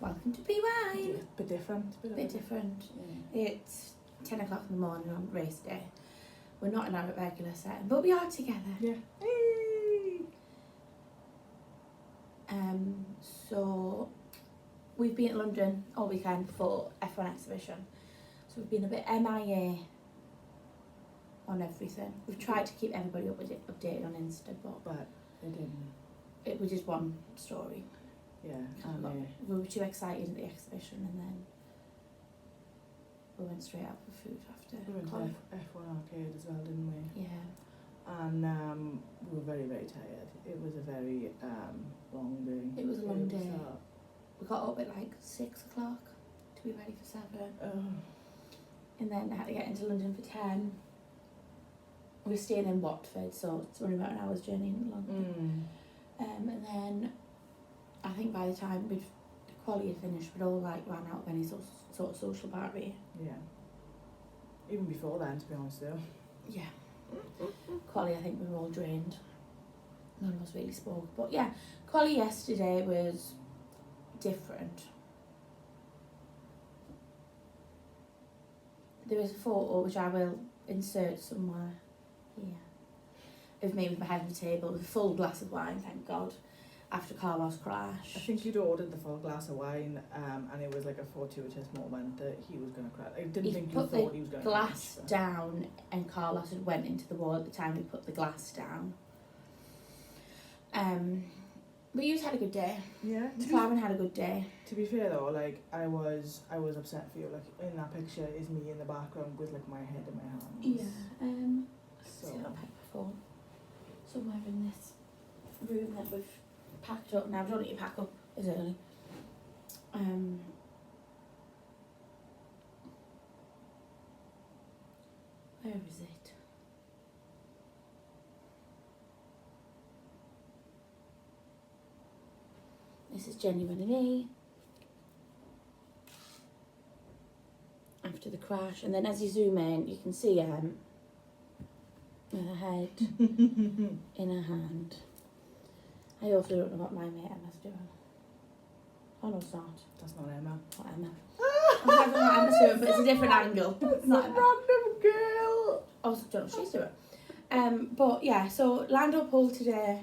Welcome to Pwine. Yeah, bit different. Bit different. Yeah. It's 10 o'clock in the morning on race day. We're not in our regular setting, but we are together. Yeah. Hey. So we've been in London all weekend for F1 exhibition. So we've been a bit MIA on everything. We've tried to keep everybody updated on Insta, But they didn't. it was just one story. Yeah. We were too excited at the exhibition, and then we went straight out for food after. We went to F1 arcade as well, didn't we? Yeah. And we were very, very tired. It was a very long day. It was a long day. So, We got up at like 6 o'clock to be ready for 7. And then I had to get into London for 10. We were staying in Watford, so it's only about an hour's journey into London. And then I think by the time the quality had finished, we'd all like ran out of any sort of social battery. Yeah. Even before then, to be honest, though. Yeah. Quality, I think we were all drained. None of us really spoke. But yeah, quality yesterday was different. There was a photo which I will insert somewhere here of me with my head on the table with a full glass of wine, thank God, after Carlos crashed. I think you'd ordered the full glass of wine, and it was like a fortuitous moment that he was going to crash. I didn't think you thought he was going to crash. Glass down, and Carlos had went into the wall at the time we put the glass down. But you had a good day. Yeah. Clavin had a good day. To be fair though, like I was upset for you. Like in that picture is me in the background with like my head in my hands. Yeah. So See that microphone somewhere in this room that we've packed up now. We don't need to pack up as early. Where is it? This is genuinely after the crash, and then as you zoom in, you can see her head in her hand. I also don't know what my mate Emma's doing. Oh no, it's not. that's not Emma. Not Emma. I don't know what Emma's doing, but it's a different angle. It's not Emma. Random girl. I also don't know what she's doing. But yeah, so Lando pulled today.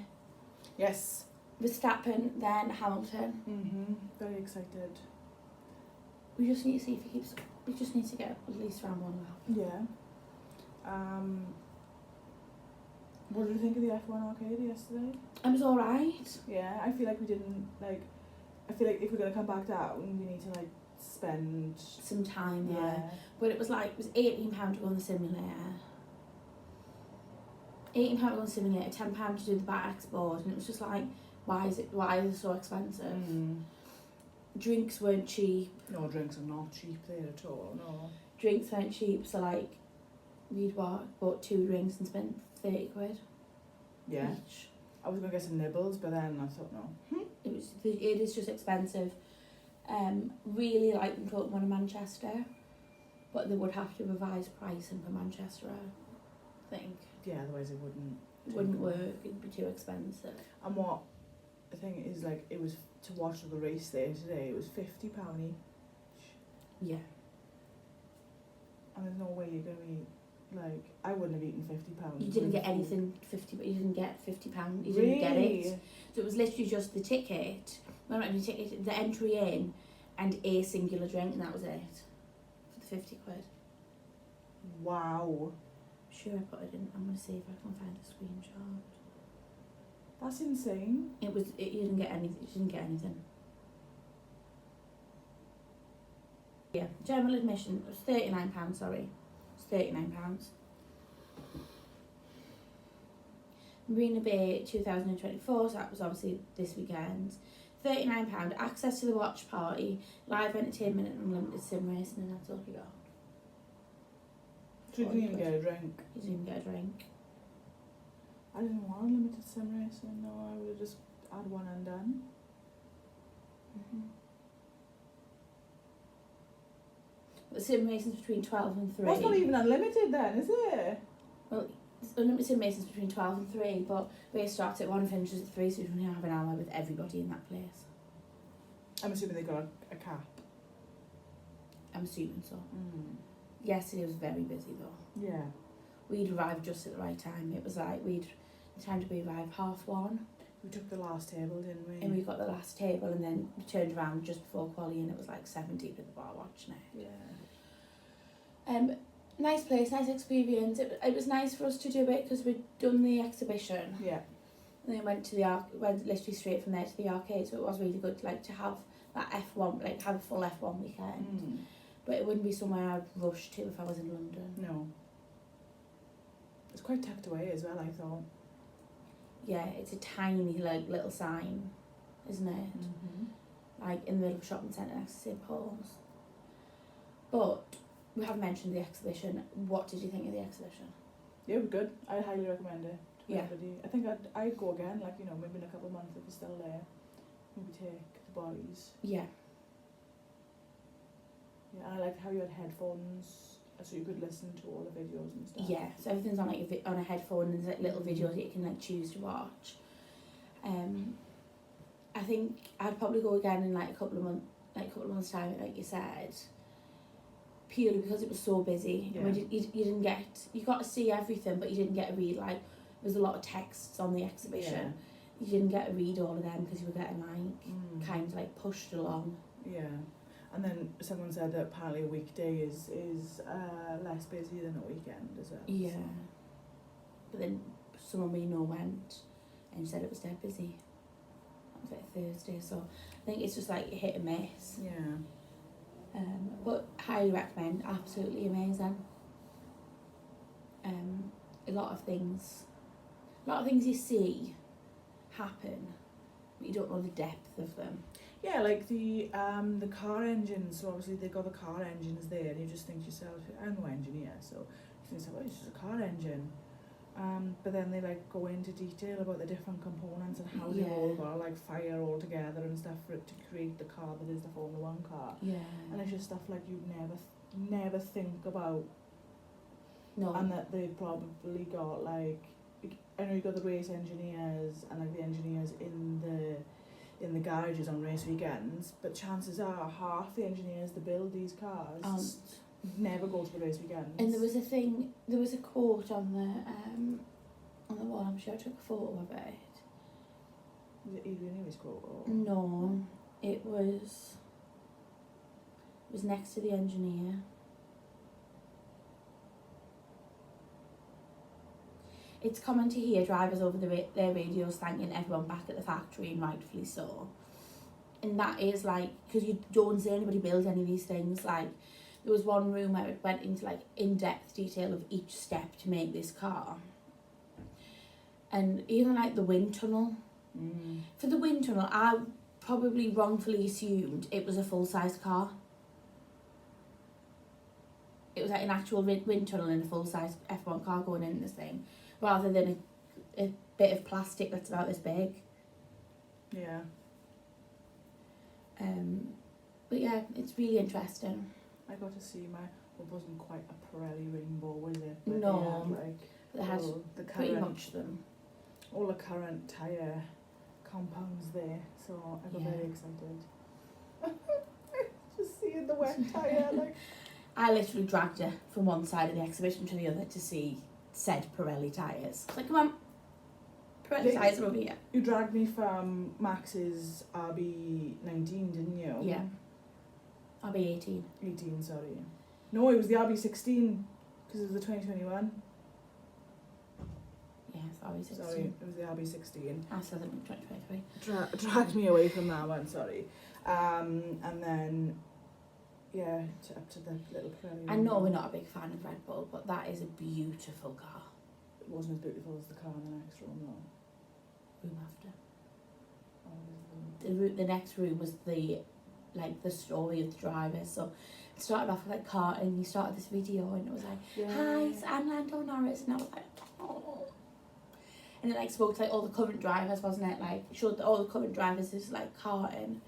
Yes. Verstappen, then Hamilton. Very excited. We just need to see if he keeps. We just need to get at least round one lap. Yeah. What did you think of the F1 arcade yesterday? It was alright. Yeah, I feel like we didn't like. I feel like if we're gonna come back down, we need to like spend Some time, yeah. But it was £18 to go on the simulator. £18 to go on the simulator, £10 to do the back export, and it was just like, why is it so expensive? Drinks weren't cheap. No, drinks are not cheap there at all. No. Drinks weren't cheap, so like we'd bought 2 drinks and spent 30 quid Yeah. each. I was gonna get some nibbles, but then I thought no. It is just expensive. Really like them to open one in Manchester, but they would have to revise pricing for Manchester, I think. Yeah, otherwise it wouldn't. It wouldn't work, it'd be too expensive. And what the thing is, like, it was to watch the race there today. It was £50 each, Yeah. and there's no way you're gonna be like. I wouldn't have eaten £50. You didn't get anything 50, but you didn't get £50. You didn't get it. So it was literally just the ticket, the entry in, and a singular drink, and that was it for the 50 quid. Wow, Sure, I put it in. I'm gonna see if I can find a screenshot. that's insane. You didn't get anything. You didn't get anything. Yeah, general admission was £39. Sorry, it's £39. Marina Bay 2024, so that was obviously this weekend. £39, access to the watch party, live entertainment and unlimited sim racing, and that's all you got. So you didn't even get a drink. You didn't even get a drink. I didn't want unlimited sim racing. No, I would have just had one and done. But sim racing's between 12 and 3. That's not even unlimited then, is it? Well, unlimited sim racing's between 12 and 3, but race starts at 1 and finishes at 3, so you only have an hour with everybody in that place. I'm assuming they got a cap. I'm assuming so. Mm. Yesterday was very busy though. Yeah. We'd arrived just at the right time. It was like the time to be arrived 1:30. We took the last table, didn't we? And we got the last table, and then we turned around just before quali, and it was like 70 at the bar watching it. Yeah. Nice place, nice experience. It was nice for us to do it because we'd done the exhibition. Yeah. And then went literally straight from there to the arcade, so it was really good to have that F1, have a full F1 weekend. Mm. But it wouldn't be somewhere I'd rush to if I was in London. No. It's quite tucked away as well, I thought. Yeah, it's a tiny little sign, isn't it? Mm-hmm. Like in the middle of a shopping centre next to St Paul's. But we have mentioned the exhibition. What did you think of the exhibition? Yeah, it was good. I highly recommend it to Yeah. everybody. I think I'd go again, maybe in a couple of months if it's still there. Maybe take the boys. Yeah. Yeah, and I liked how you had headphones, so you could listen to all the videos and stuff. Yeah, so everything's on on a headphone, and there's little videos that you can choose to watch. I think I'd probably go again in a couple of months time, like you said. Purely because it was so busy. Yeah. I mean, you got to see everything, but you didn't get to read there's a lot of texts on the exhibition. You didn't get to read all of them because you were getting kind of pushed along. Yeah. And then someone said that apparently a weekday is less busy than a weekend as well. Yeah. So. But then someone we know went and said it was dead busy. It was Thursday, so I think it's just hit and miss. Yeah. But highly recommend, absolutely amazing. A lot of things you see happen, but you don't know the depth of them. Yeah, like the car engines, so obviously they got the car engines there, and you just think to yourself, I'm no engineer, so you think to yourself, it's just a car engine. But then they go into detail about the different components and how they've all got to fire all together and stuff for it to create the car that is the Formula 1 car. Yeah. And it's just stuff you'd never think about. No. And that they've probably got I know you got the race engineers and the engineers in the garages on race weekends, but chances are half the engineers that build these cars never go to the race weekends. And there was a quote on the wall. I'm sure I took a photo of it. Was it Adrian Newey's quote? Or? No, it was next to the engineer. It's common to hear drivers over their radios thanking everyone back at the factory, and rightfully so. And that is because you don't see anybody build any of these things. There was one room where it went into in-depth detail of each step to make this car. And even the wind tunnel. Mm. For the wind tunnel, I probably wrongfully assumed it was a full-size car. It was an actual wind tunnel in a full-size F1 car going in this thing, rather than a bit of plastic that's about this big. Yeah. But yeah, it's really interesting. I got to see it wasn't quite a Pirelli rainbow, was it? But No, they had, they had pretty much them. All the current tyre compounds there, so I got very excited. Just seeing the wet tyre, I literally dragged her from one side of the exhibition to the other to see said Pirelli tyres. Come on, Pirelli tyres are over here. You dragged me from Max's RB19, didn't you? Yeah. RB18. 18, sorry. No, it was the RB16, because it was the 2021. Yes, RB16. Sorry, it was the RB16. I said it in 2023. Dragged me away from that one, sorry. And then, up to the little Pirelli. I know we're not a big fan of Red Bull, but that is a beautiful car. It wasn't as beautiful as the car in the next room, though. Room after. The next room was the story of the drivers. So it started off with car, and you started this video, and it was hi, I'm Lando Norris, and I was oh. And it spoke to all the current drivers, wasn't it? Showed all the current drivers is karting,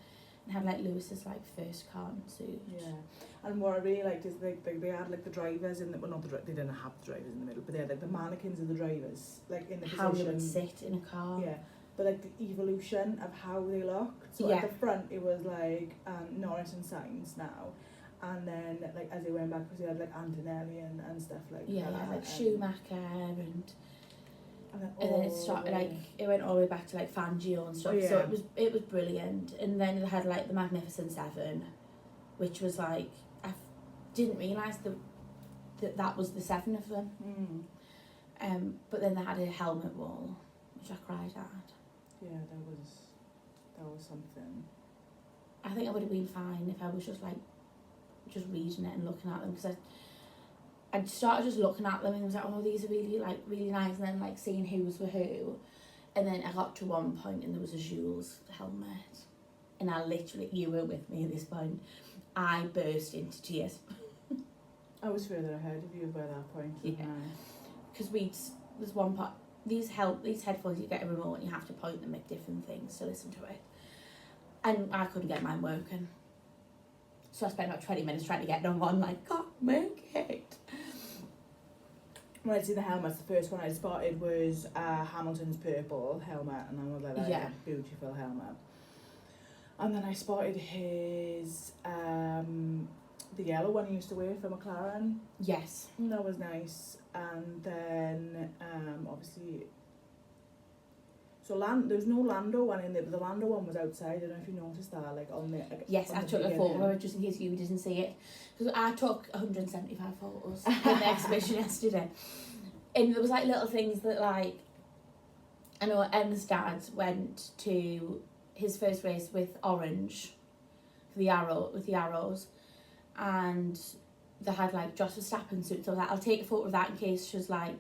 and had Lewis's first karting suit. Yeah, and what I really liked is they had the drivers in the they didn't have the drivers in the middle, but they had the mannequins of the drivers in the how position. they would sit in a car. Yeah, but like the evolution of how they looked. So Yeah. at the front it was like Norris and Sainz now, and then like as they went back, because they had like Antonelli and stuff like Yeah, that. like Schumacher and then it started like it went all the way back to like Fangio and stuff. Oh, yeah. So it was brilliant. And then they had like the Magnificent Seven, which was like didn't realise that was the 7 of them. But then they had a helmet wall, which I cried at. Yeah, that was something. I think I would have been fine if I was just reading it and looking at them, because I started just looking at them and I was like, oh, these are really nice, and then like seeing who's were who, and then I got to one point and there was a Jules helmet, and I literally, you were with me at this point, I burst into tears. I was further ahead of you by that point. Yeah. Because there's one part, these headphones, you get a remote and you have to point them at different things to listen to it. And I couldn't get mine working. So I spent about 20 minutes trying to get them on, like, can't make it. When I see the helmets, the first one I spotted was Hamilton's purple helmet, and I was like, that's a beautiful helmet. And then I spotted his the yellow one he used to wear for McLaren. Yes. That was nice. And then obviously, so there was no Lando one in there, but the Lando one was outside. I don't know if you noticed that, like on the. Yes, I took a photo of it just in case you didn't see it, because I took 175 photos in the exhibition yesterday, and there was like little things that like, I know Emma's dad went to his first race with orange, for the arrows, and they had like Joss Verstappen suits. So I was like, I'll take a photo of that in case she's like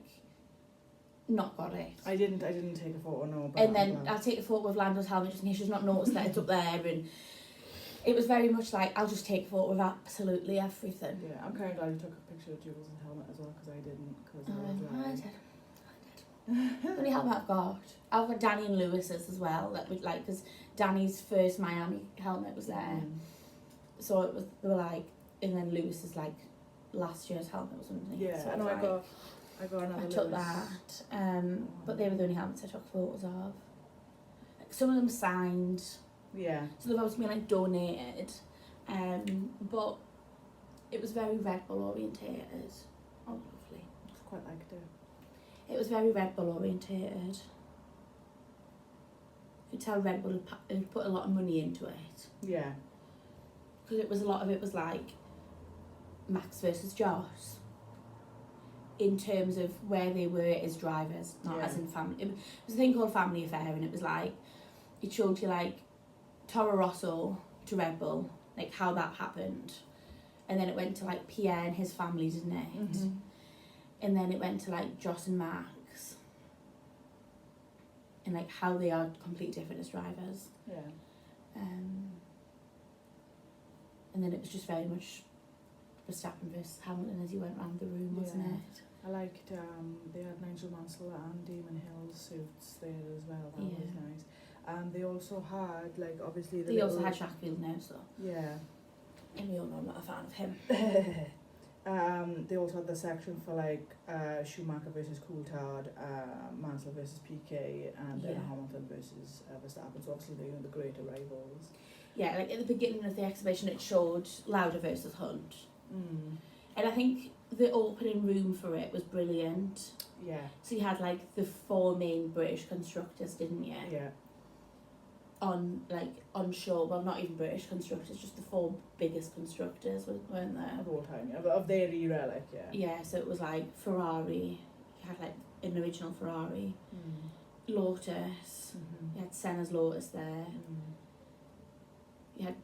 not got it. I didn't take a photo, no. But and then I'll take a photo of Lando's helmet just in case she's not noticed that it's up there. And it was very much like, I'll just take a photo of absolutely everything. Yeah, I'm kind of glad you took a picture of Jules' helmet as well, because I didn't. I did. The only helmet I've got Danny and Lewis's as well, that would like, because Danny's first Miami helmet was there. So it was, they were like, and then Lewis's like last year's helmet was underneath. Yeah, so I know, like, I got another I took Lewis. that, but they were the only helmets I took photos of. Like, some of them signed, Yeah. so they've obviously been like donated, but it was very Red Bull orientated. Oh, lovely. I quite liked it. It was very Red Bull orientated. You could tell Red Bull had put a lot of money into it. Yeah. Because a lot of it was like Max versus Joss, in terms of where they were as drivers, not as in family. It was a thing called Family Affair, and it was like, it showed you like Toro Rosso to Red Bull, like how that happened, and then it went to like Pierre and his family, didn't it? And then it went to like Joss and Max, and like how they are completely different as drivers. Yeah. And then it was just very much Verstappen versus Hamilton as he went round the room, wasn't it? I liked, they had Nigel Mansell and Damon Hill's suits there as well, that was nice. And they also had, like, obviously They also had Jacques Villeneuve, so. Yeah. And we all know I'm not a fan of him. They also had the section for, like, Schumacher versus Coulthard, Mansell versus Piquet, and then Hamilton versus Verstappen, so obviously they were the greater rivals. Yeah, like at the beginning of the exhibition it showed Lauda versus Hunt. And I think the opening room for it was brilliant. Yeah. So you had like the 4 main British constructors, didn't you? Yeah. On show, well, not even British constructors, just the 4 biggest constructors, weren't there? Of all time, yeah. Of their era, like, yeah. Yeah, so it was like Ferrari, you had like an original Ferrari, Lotus, you had Senna's Lotus there, you had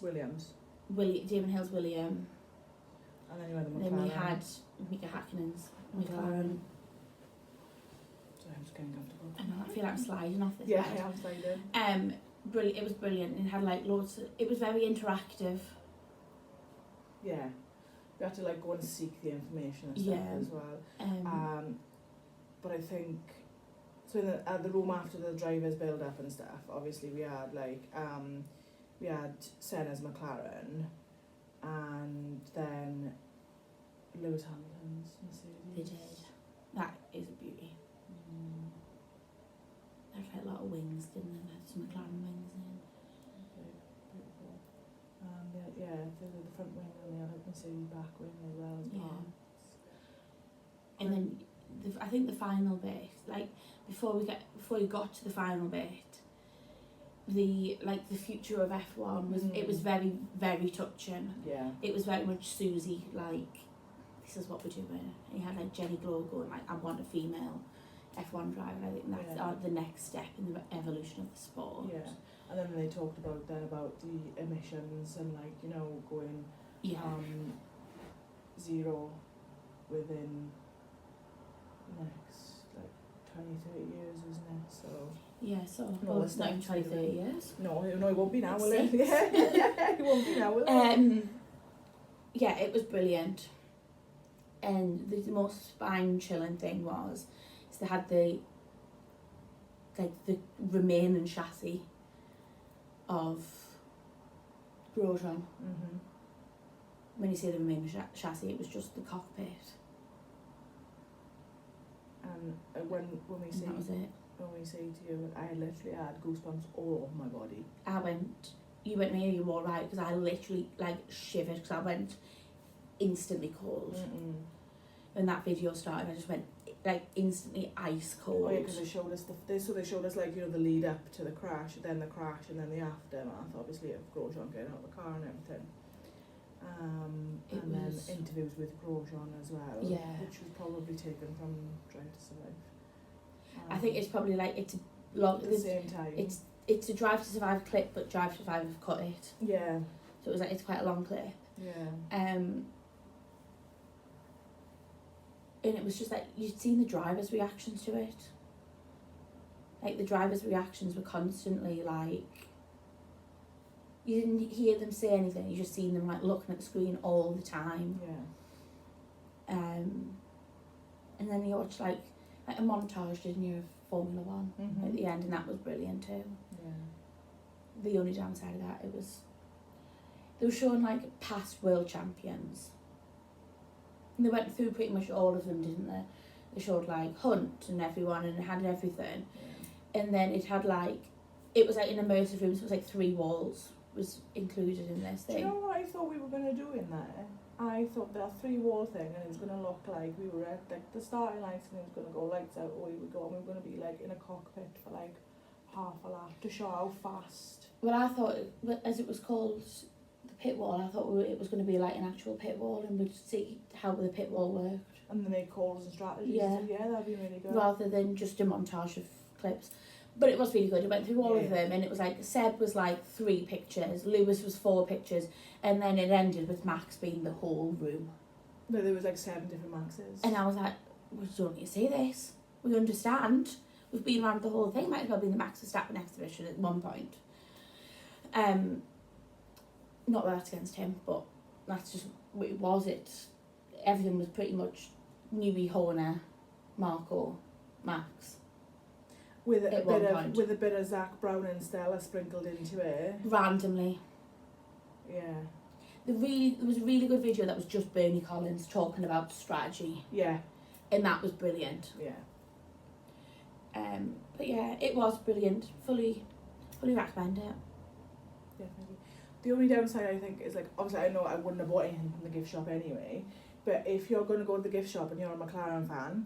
Williams. Damon Hill's William, And then you had the McLaren. then we had Mika Häkkinen's McLaren. So I'm just getting comfortable. I know, I feel like I'm sliding off this Yeah, bed. I'm sliding. Brilliant. It was brilliant. It had like loads. It was very interactive. Yeah. You have to like go and seek the information and stuff as well. But I think so in the room after the drivers build up and stuff, obviously we had like we had Senna's McLaren and then Lewis Hamilton's Mercedes. They did. That is a beauty. They had a lot of wings, didn't they? They had some McLaren wings in. Okay, beautiful. The front wing and the other Mercedes back wing as well as Yeah. parts. And then I think the final bit, like before you got to the final bit, the future of F1 was it was very, very touching. Yeah. It was very much Susie, like, this is what we're doing. And you had like Jenny Glow going like, I want a female F1 driver. I think that's the next step in the evolution of the sport. Yeah. And then they talked about the emissions and going zero within the next 20-30 years, isn't it? So yeah, so it's not in 20-30 years. No, it won't be now, will it? 6. Yeah, it won't be now, will it? Yeah, it was brilliant. And the most spine-chilling thing was they had the remaining chassis of Grosjean. Mhm. When you say the remaining chassis, it was just the cockpit. And when we say And that was it. when we say to you, I literally had goosebumps all over my body. You went near, you were alright, because I literally shivered, because I went instantly cold. When that video started, I just went instantly ice cold. Oh yeah, because they showed us they showed us the lead up to the crash, then the crash, and then the aftermath, obviously, of Grosjean getting out of the car and everything. Then interviews with Grosjean as well, Yeah. which was probably taken from Drive to Survive. I think it's probably it's long. At the same time. It's a Drive to Survive clip, but Drive to Survive have cut it. Yeah. So it was it's quite a long clip. Yeah. And it was just you'd seen the drivers' reactions to it. The drivers' reactions were constantly you didn't hear them say anything, you just seen them looking at the screen all the time. Yeah. And then you watched a montage, didn't you, of Formula One Mhm. at the end, and that was brilliant too. Yeah. The only downside of that, they were showing past world champions. And they went through pretty much all of them, didn't they? They showed Hunt and everyone, and it had everything. Yeah. And then it had it was an immersive room, so it was 3 walls was included in this thing. Do you know what I thought we were going to do in there? I thought that 3-wall thing, and it was going to look like we were at the starting lights, and it was going to go lights out away we go, and we were going to be in a cockpit for half a lap to show how fast. Well, I thought, as it was called, the pit wall, I thought it was going to be an actual pit wall, and we'd see how the pit wall worked. And they make calls and strategies. Yeah. Yeah, that'd be really good. Rather than just a montage of clips. But it was really good. It went through all of them, and it was Seb was 3 pictures, Lewis was 4 pictures, and then it ended with Max being the whole room. No, there was 7 different Maxes. And I was we don't need to see this. We understand. We've been around the whole thing. Might as well be the Max Verstappen exhibition at one point. Not that that's against him, but that's just what it was. Everything was pretty much Newey, Horner, Marco, Max. With a bit of Zach Brown and Stella sprinkled into it. Randomly. Yeah. There was a really good video that was just Bernie Collins talking about strategy. Yeah. And that was brilliant. Yeah. But yeah, it was brilliant. Fully recommend it. Definitely. The only downside I think is obviously I know I wouldn't have bought anything from the gift shop anyway, but if you're going to go to the gift shop and you're a McLaren fan,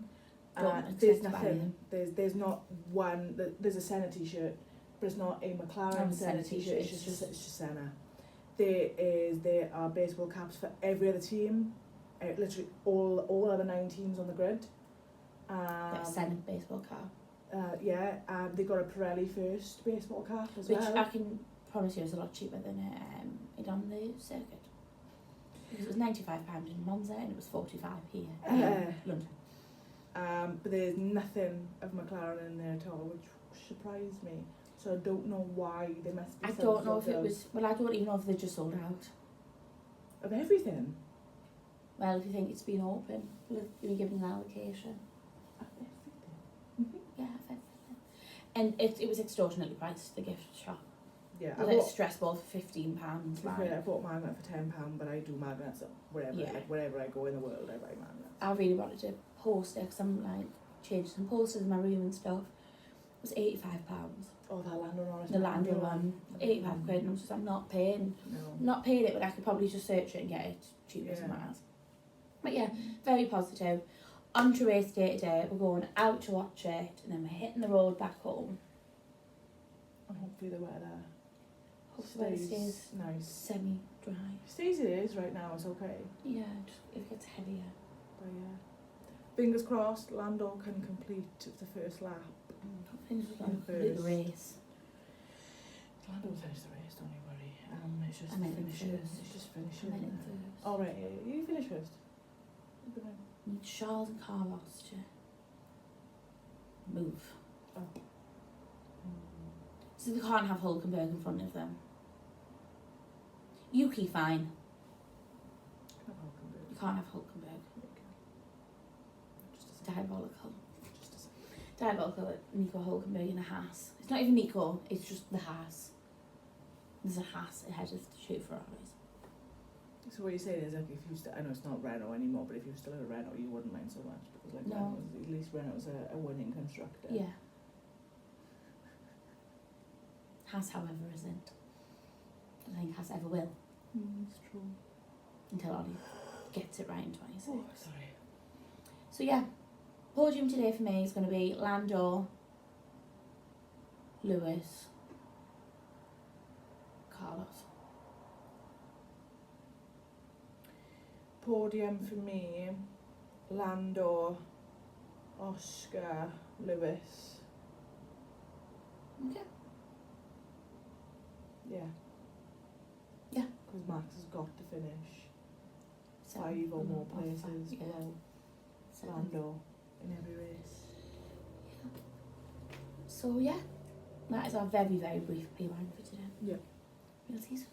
there's nothing. There's not one. There's a Senna t-shirt, but it's not a McLaren Senna t-shirt. It's just Senna. There are baseball caps for every other team. Literally all other 9 teams on the grid. Senna baseball cap. They got a Pirelli first baseball cap as Which well. I can promise you is a lot cheaper than it on the circuit. Because it was £95 in Monza and it was £45 here in London. But there's nothing of McLaren in there at all, which surprised me. So I don't know why they must be. I don't know if it was. Well, I don't even know if they just sold out. Of everything. Well, if you think it's been open, will it be given an allocation? Of everything. Yeah, of everything. And it was extortionately priced, the gift shop. Yeah, It was a stress ball for £15. I bought a magnet for £10, but I do magnets wherever. Yeah. Wherever I go in the world, I buy magnets. I really wanted to post it because I'm changing some posters in my room and stuff. was £85. Oh, that Lando Norris. The Lando one, £85, and I was just, I'm not paying No. it, but I could probably just search it and get it cheaper somewhere else. But yeah, very positive. On to race day today, we're going out to watch it, and then we're hitting the road back home. And hopefully the weather Hopefully it stays nice. semi-dry. Stays it is right now, it's okay. Yeah, just if it gets heavier. But yeah. Fingers crossed, Lando can complete the first lap. Things will complete the race. Lando will finish the race, don't you worry. It's just I meant finishing. first. It's just I finishing. meant isn't it it? first. Oh right, yeah, you finish first. Need Charles and Carlos to move. Oh. So they can't have Hulkenberg in front of them. Yuki, fine. You can't have Hulkenberg. Diabolical. Diabolical at Nico Hulkenberg in a Haas. It's not even Nico, it's just the Haas. There's a Haas ahead of the two Ferraris. So what you're saying is, like, if you I know it's not Renault anymore, but if you were still at Renault, you wouldn't mind so much because, like, No. at least Renault's a winning constructor. Yeah. Haas, however, isn't. I don't think Haas ever will. It's true. Until Ollie gets it right in 26. Oh, sorry. So yeah, podium today for me is going to be Lando, Lewis, Carlos. Podium for me, Lando, Oscar, Lewis. Okay. Yeah. Yeah. Because Max has got to finish 7 5 or more or places 5, yeah. below 7. Lando in every race. So yeah, that is our very, very brief Pwine for today. Yeah. We'll see you soon.